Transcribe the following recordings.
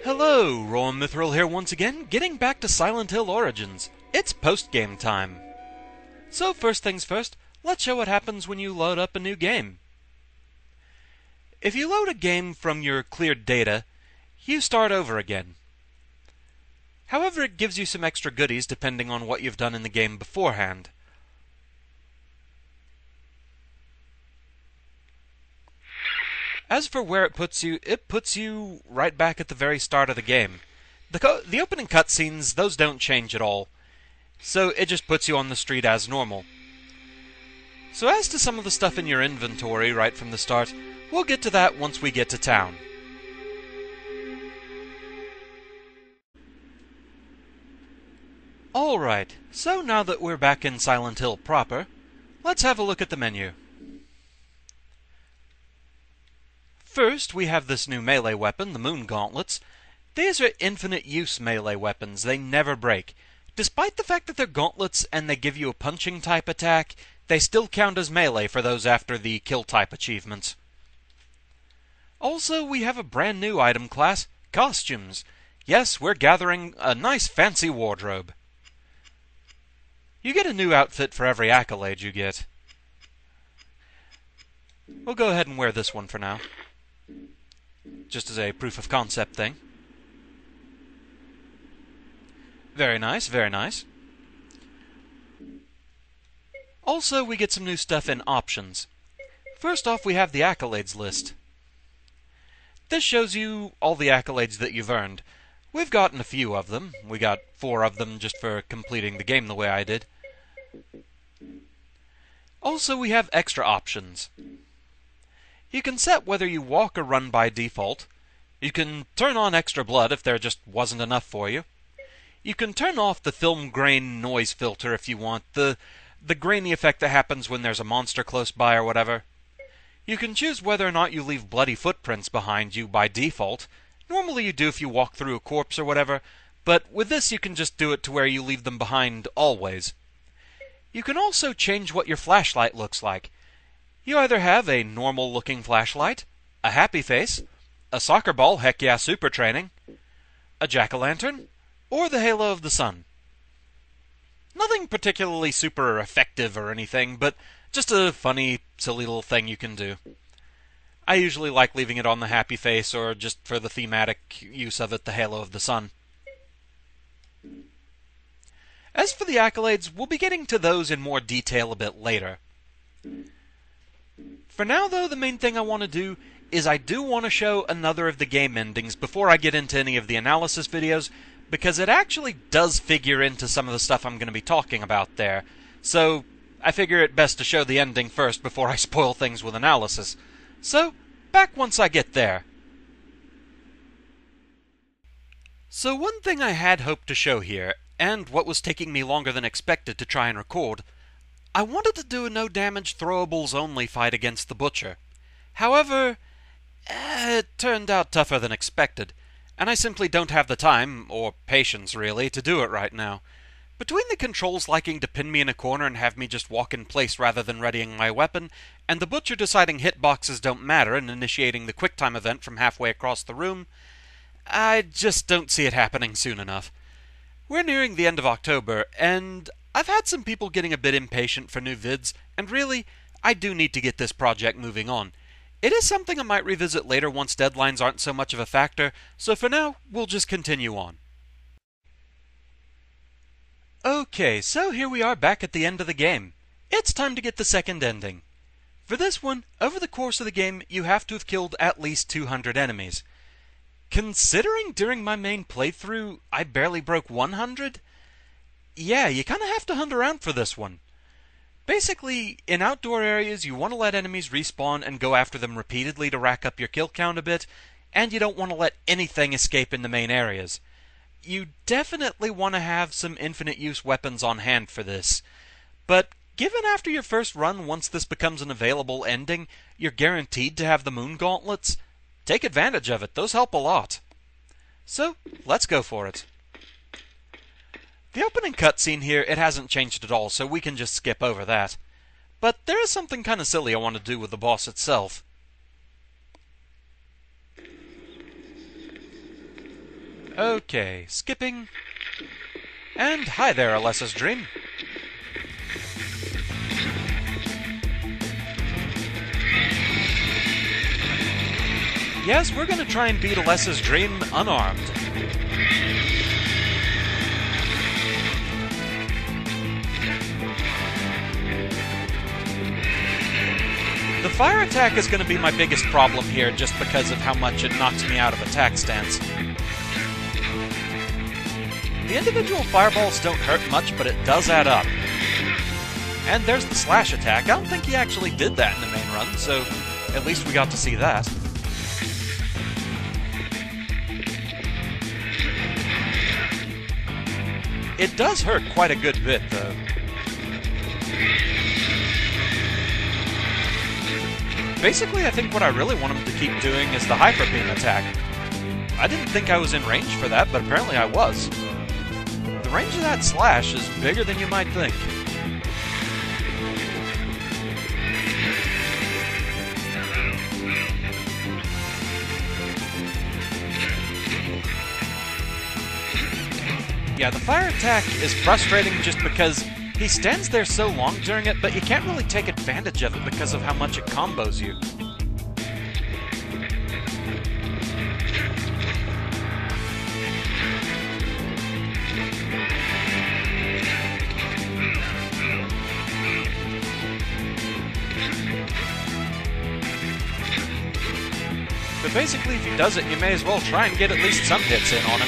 Hello, Rowan Mithril here once again, getting back to Silent Hill Origins. It's post-game time. So first things first, let's show what happens when you load up a new game. If you load a game from your cleared data, you start over again. However, it gives you some extra goodies depending on what you've done in the game beforehand. As for where it puts you right back at the very start of the game. The opening cutscenes, those don't change at all, so it just puts you on the street as normal. So as to some of the stuff in your inventory right from the start, we'll get to that once we get to town. Alright, so now that we're back in Silent Hill proper, let's have a look at the menu. First, we have this new melee weapon, the Moon Gauntlets. These are infinite use melee weapons, they never break. Despite the fact that they're gauntlets and they give you a punching type attack, they still count as melee for those after the kill type achievements. Also, we have a brand new item class, Costumes. Yes, we're gathering a nice fancy wardrobe. You get a new outfit for every accolade you get. We'll go ahead and wear this one for now, just as a proof of concept thing. Very nice, very nice. Also, we get some new stuff in Options. First off, we have the accolades list. This shows you all the accolades that you've earned. We've gotten a few of them. We got 4 of them just for completing the game the way I did. Also, we have extra options. You can set whether you walk or run by default. You can turn on extra blood if there just wasn't enough for you. You can turn off the film grain noise filter if you want, the grainy effect that happens when there's a monster close by or whatever. You can choose whether or not you leave bloody footprints behind you by default. Normally you do if you walk through a corpse or whatever, but with this you can just do it to where you leave them behind always. You can also change what your flashlight looks like. You either have a normal looking flashlight, a happy face, a soccer ball, heck yeah, super training, a jack-o'-lantern, or the halo of the sun. Nothing particularly super effective or anything, but just a funny, silly little thing you can do. I usually like leaving it on the happy face, or just for the thematic use of it, the halo of the sun. As for the accolades, we'll be getting to those in more detail a bit later. For now, though, the main thing I want to do is I do want to show another of the game endings before I get into any of the analysis videos, because it actually does figure into some of the stuff I'm going to be talking about there. So, I figure it best to show the ending first before I spoil things with analysis. So, back once I get there. So one thing I had hoped to show here, and what was taking me longer than expected to try and record, I wanted to do a no-damage throwables only fight against the Butcher. However, it turned out tougher than expected, and I simply don't have the time, or patience really, to do it right now. Between the controls liking to pin me in a corner and have me just walk in place rather than readying my weapon, and the Butcher deciding hitboxes don't matter and initiating the QuickTime event from halfway across the room, I just don't see it happening soon enough. We're nearing the end of October, and I've had some people getting a bit impatient for new vids, and really, I do need to get this project moving on. It is something I might revisit later once deadlines aren't so much of a factor, so for now, we'll just continue on. Okay, so here we are back at the end of the game. It's time to get the second ending. For this one, over the course of the game, you have to have killed at least 200 enemies. Considering during my main playthrough, I barely broke 100, yeah, you kinda have to hunt around for this one. Basically, in outdoor areas, you want to let enemies respawn and go after them repeatedly to rack up your kill count a bit, and you don't want to let anything escape in the main areas. You definitely want to have some infinite use weapons on hand for this, but given after your first run, once this becomes an available ending, you're guaranteed to have the Moon Gauntlets, take advantage of it, those help a lot. So, let's go for it. The opening cutscene here, it hasn't changed at all, so we can just skip over that. But there is something kinda silly I want to do with the boss itself. Okay, skipping. And hi there, Alessa's Dream. Yes, we're gonna try and beat Alessa's Dream unarmed. The fire attack is going to be my biggest problem here just because of how much it knocks me out of attack stance. The individual fireballs don't hurt much, but it does add up. And there's the slash attack. I don't think he actually did that in the main run, so at least we got to see that. It does hurt quite a good bit, though. Basically, I think what I really want him to keep doing is the Hyper Beam attack. I didn't think I was in range for that, but apparently I was. The range of that slash is bigger than you might think. Yeah, the fire attack is frustrating just because he stands there so long during it, but you can't really take advantage of it because of how much it combos you. But basically, if he does it, you may as well try and get at least some hits in on him.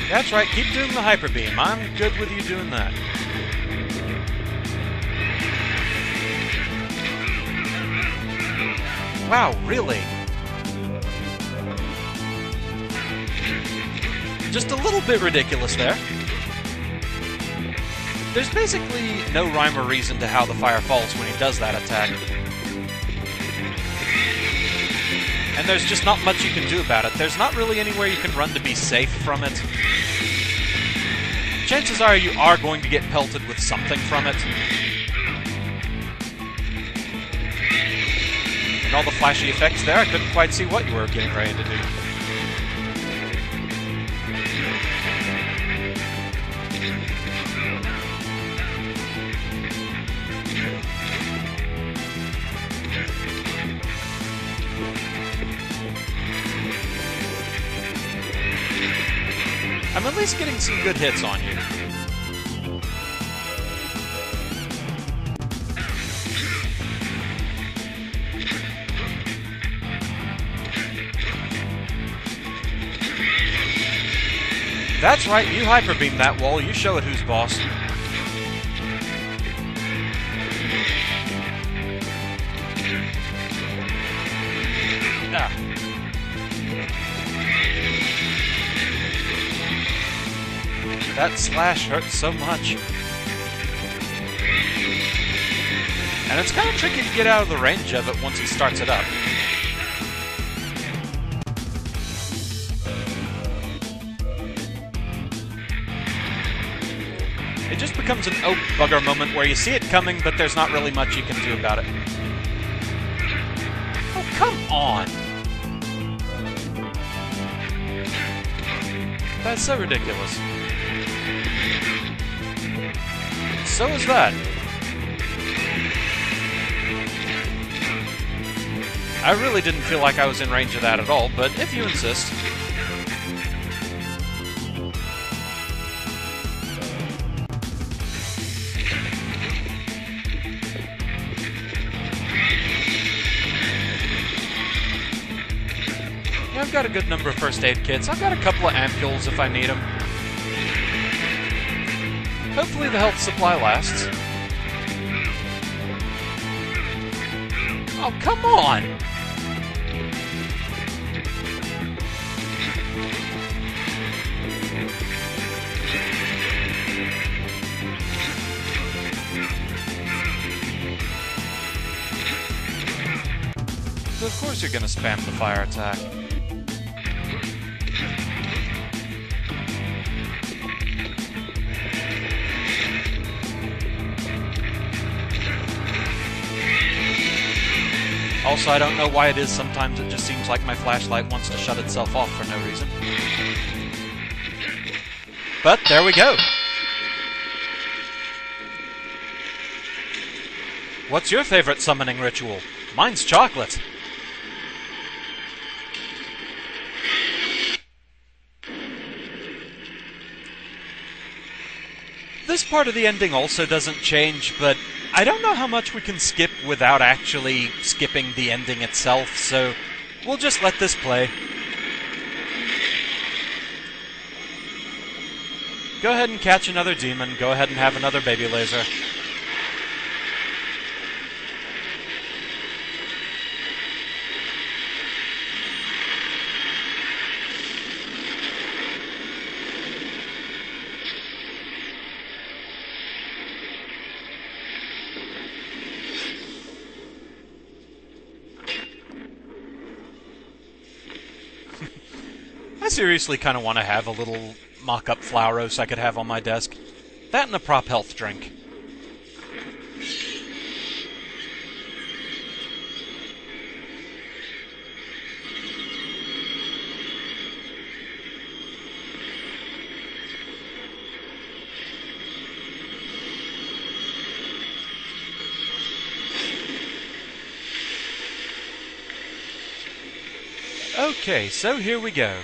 That's right, keep doing the Hyper Beam. I'm good with you doing that. Wow, really? Just a little bit ridiculous there. There's basically no rhyme or reason to how the fire falls when he does that attack. And there's just not much you can do about it. There's not really anywhere you can run to be safe from it. Chances are you are going to get pelted with something from it. And all the flashy effects there, I couldn't quite see what you were getting ready to do. I'm at least getting some good hits on you. That's right, you Hyper Beam that wall, you show it who's boss. Ah. That slash hurts so much. And it's kind of tricky to get out of the range of it once he starts it up. It just becomes an oh bugger moment where you see it coming, but there's not really much you can do about it. Oh, come on! That's so ridiculous. So is that. I really didn't feel like I was in range of that at all, but if you insist. Yeah, I've got a good number of first aid kits. I've got a couple of ampules if I need them. Hopefully the health supply lasts. Oh, come on! So of course you're gonna spam the fire attack. Also, I don't know why it is sometimes it just seems like my flashlight wants to shut itself off for no reason. But there we go. What's your favorite summoning ritual? Mine's chocolate. This part of the ending also doesn't change, but I don't know how much we can skip without actually skipping the ending itself, so we'll just let this play. Go ahead and catch another demon. Go ahead and have another baby laser. I seriously kind of want to have a little mock-up Flowros I could have on my desk. That and a prop health drink. Okay, so here we go.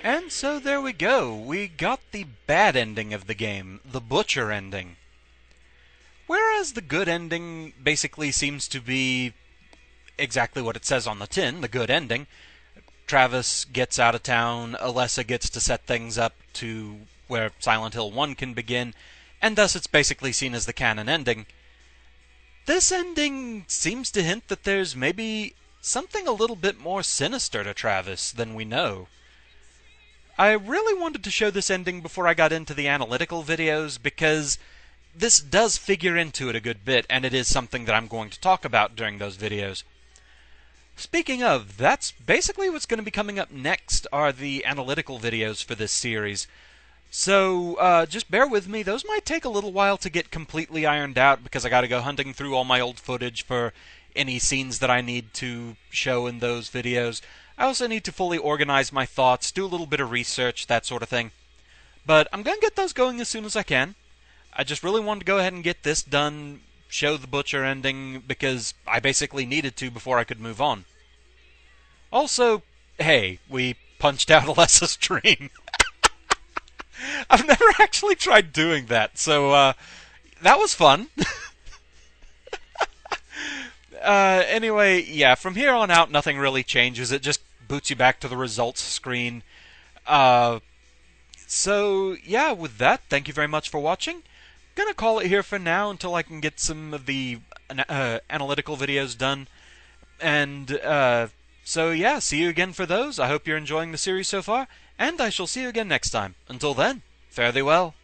And so there we go. We got the bad ending of the game, the butcher ending. Whereas the good ending basically seems to be exactly what it says on the tin, the good ending. Travis gets out of town, Alessa gets to set things up to where Silent Hill 1 can begin, and thus it's basically seen as the canon ending. This ending seems to hint that there's maybe something a little bit more sinister to Travis than we know. I really wanted to show this ending before I got into the analytical videos because this does figure into it a good bit, and it is something that I'm going to talk about during those videos. Speaking of, that's basically what's going to be coming up next are the analytical videos for this series. So, just bear with me. Those might take a little while to get completely ironed out because I gotta go hunting through all my old footage for any scenes that I need to show in those videos. I also need to fully organize my thoughts, do a little bit of research, that sort of thing. But I'm going to get those going as soon as I can. I just really wanted to go ahead and get this done, show the butcher ending, because I basically needed to before I could move on. Also, hey, we punched out Alessa's dream. I've never actually tried doing that, so that was fun. Anyway, yeah, from here on out, nothing really changes. It just boots you back to the results screen. So, yeah, with that, thank you very much for watching. Gonna call it here for now until I can get some of the analytical videos done. And, so yeah, see you again for those. I hope you're enjoying the series so far, and I shall see you again next time. Until then, fare thee well.